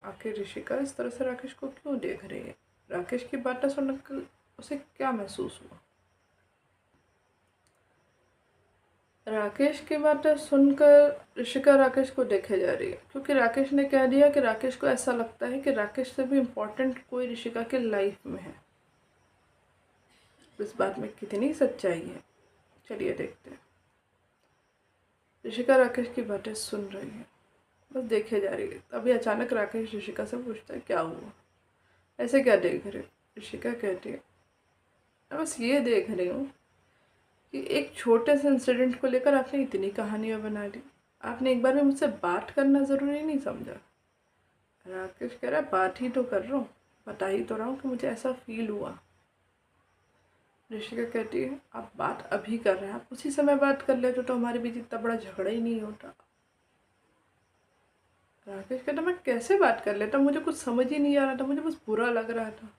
आखिर ऋषिका इस तरह से राकेश को क्यों देख रही है? राकेश की बातें सुनकर उसे क्या महसूस हुआ? राकेश की बातें सुनकर ऋषिका राकेश को देखे जा रही है, क्योंकि राकेश ने कह दिया कि राकेश को ऐसा लगता है कि राकेश से भी इम्पोर्टेंट कोई ऋषिका के लाइफ में है। इस बात में कितनी सच्चाई है, चलिए देखते हैं। ऋषिका राकेश की बातें सुन रही है, बस देखे जा रही है। तभी अचानक राकेश ऋषिका से पूछता है, क्या हुआ, ऐसे क्या देख रहे? ऋषिका कहती है, मैं बस ये देख रही हूँ कि एक छोटे से इंसिडेंट को लेकर आपने इतनी कहानियाँ बना दी। आपने एक बार भी मुझसे बात करना ज़रूरी नहीं समझा। राकेश कह रहा है, बात ही तो कर रहा हूँ, बता ही तो रहा हूँ कि मुझे ऐसा फील हुआ। ऋषिका कहती है, आप बात अभी कर रहे हैं, आप उसी समय बात कर लेते तो हमारे बीच इतना बड़ा झगड़ा ही नहीं होता। राकेश कहता, मैं कैसे बात कर लेता, मुझे कुछ समझ ही नहीं आ रहा था, मुझे बस बुरा लग रहा था।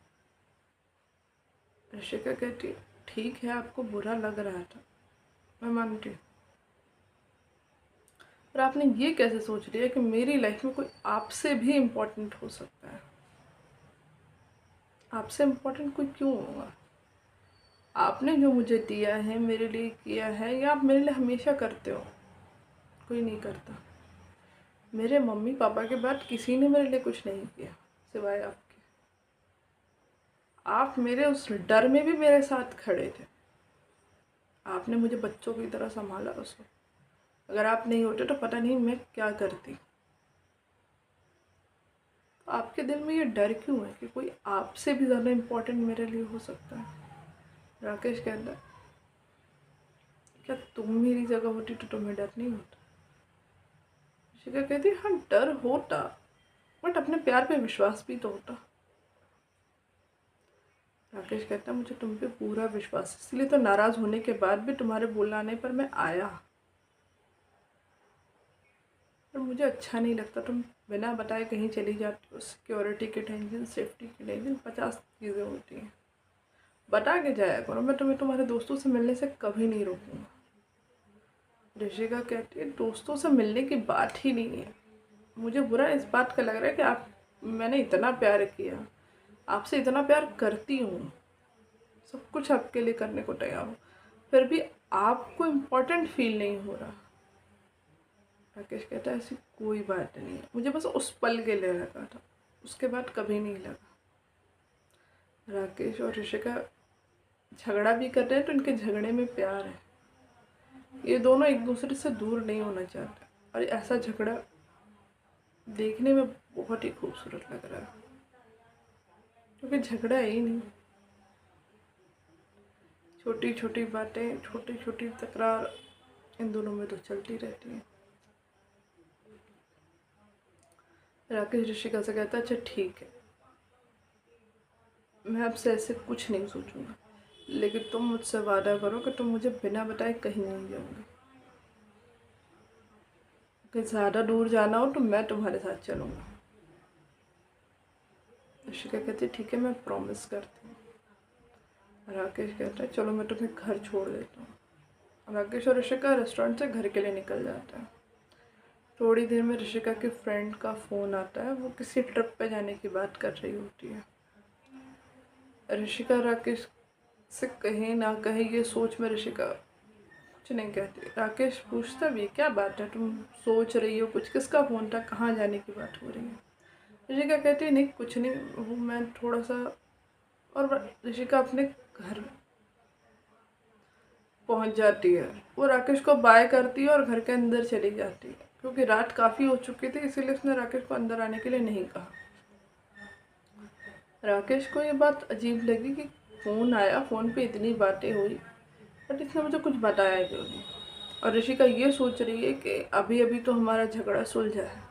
ऋषिका कहती है, ठीक है, आपको बुरा लग रहा था, मैं मानती हूँ, पर आपने ये कैसे सोच लिया कि मेरी लाइफ में कोई आपसे भी इम्पोर्टेंट हो सकता है? आपसे इम्पोर्टेंट कोई क्यों होगा? आपने जो मुझे दिया है, मेरे लिए किया है, या आप मेरे लिए हमेशा करते हो? कोई नहीं करता। मेरे मम्मी पापा के बाद किसी ने मेरे लिए कुछ नहीं किया सिवाय आपके। आप मेरे उस डर में भी मेरे साथ खड़े थे। आपने मुझे बच्चों की तरह संभाला उस वक्त। अगर आप नहीं होते तो पता नहीं मैं क्या करती। तो आपके दिल में ये डर क्यों है कि कोई आपसे भी ज़्यादा इम्पोर्टेंट मेरे लिए हो सकता है? राकेश कहता है, क्या तुम मेरी जगह होती तो तुम्हें डर नहीं होता? ऋषिका कहती है, हाँ डर होता, बट अपने प्यार पे विश्वास भी तो होता। राकेश कहता है, मुझे तुम पे पूरा विश्वास है, इसलिए तो नाराज़ होने के बाद भी तुम्हारे बुलाने पर मैं आया। पर मुझे अच्छा नहीं लगता तुम बिना बताए कहीं चली जाती हो। सिक्योरिटी की टेंशन, सेफ्टी की टेंशन, 50 चीज़ें होती हैं। बता के जाया करो, मैं तुम्हें तुम्हारे दोस्तों से मिलने से कभी नहीं रोकूंगा। ऋषिका कहती है, दोस्तों से मिलने की बात ही नहीं है। मुझे बुरा इस बात का लग रहा है कि मैंने इतना प्यार किया, आपसे इतना प्यार करती हूँ, सब कुछ आपके लिए करने को तैयार हूँ, फिर भी आपको इम्पोर्टेंट फील नहीं हो रहा। राकेश कहता है, ऐसी कोई बात नहीं है, मुझे बस उस पल के लिए लगा था, उसके बाद कभी नहीं लगा। राकेश और ऋषिका झगड़ा भी कर रहे हैं तो इनके झगड़े में प्यार है। ये दोनों एक दूसरे से दूर नहीं होना चाहते, और ऐसा झगड़ा देखने में बहुत ही खूबसूरत लग रहा है, क्योंकि झगड़ा है ही नहीं। छोटी छोटी बातें, छोटी छोटी तकरार इन दोनों में तो चलती रहती है। राकेश ऋषिका से कहता है, अच्छा ठीक है, मैं आपसे ऐसे कुछ नहीं सोचूंगा, लेकिन तुम मुझसे वादा करो कि तुम मुझे बिना बताए कहीं नहीं जाओगे। अगर ज़्यादा दूर जाना हो तो मैं तुम्हारे साथ चलूँगा। ऋषिका कहती है, ठीक है, मैं प्रॉमिस करती हूँ। राकेश कहता है, चलो मैं तुम्हें घर छोड़ देता हूँ। राकेश और ऋषिका रेस्टोरेंट से घर के लिए निकल जाता है। थोड़ी देर में ऋषिका के फ्रेंड का फ़ोन आता है, वो किसी ट्रिप पे जाने की बात कर रही होती है। ऋषिका राकेश से कहे ना कहे ये सोच में ऋषिका कुछ नहीं कहती। राकेश पूछता भी, क्या बात है, तुम सोच रही हो कुछ, किसका फ़ोन था, कहाँ जाने की बात हो रही है? ऋषिका कहती है, नहीं कुछ नहीं, वो मैं थोड़ा सा। और ऋषिका अपने घर पहुंच जाती है। वो राकेश को बाय करती है और घर के अंदर चली जाती है, क्योंकि रात काफ़ी हो चुकी थी, इसीलिए उसने राकेश को अंदर आने के लिए नहीं कहा। राकेश को ये बात अजीब लगी कि फ़ोन आया, फ़ोन पे इतनी बातें हुई, बट इसने मुझे कुछ बताया क्यों नहीं। और ऋषिका ये सोच रही है कि अभी अभी तो हमारा झगड़ा सुलझा है,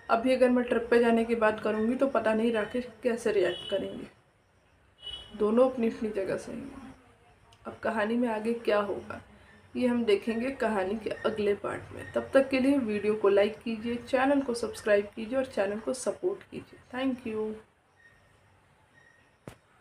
अभी अगर मैं ट्रिप पे जाने की बात करूँगी तो पता नहीं राकेश कैसे रिएक्ट करेंगे। दोनों अपनी अपनी जगह सही हैं। अब कहानी में आगे क्या होगा ये हम देखेंगे कहानी के अगले पार्ट में। तब तक के लिए वीडियो को लाइक कीजिए, चैनल को सब्सक्राइब कीजिए और चैनल को सपोर्ट कीजिए। Thank you.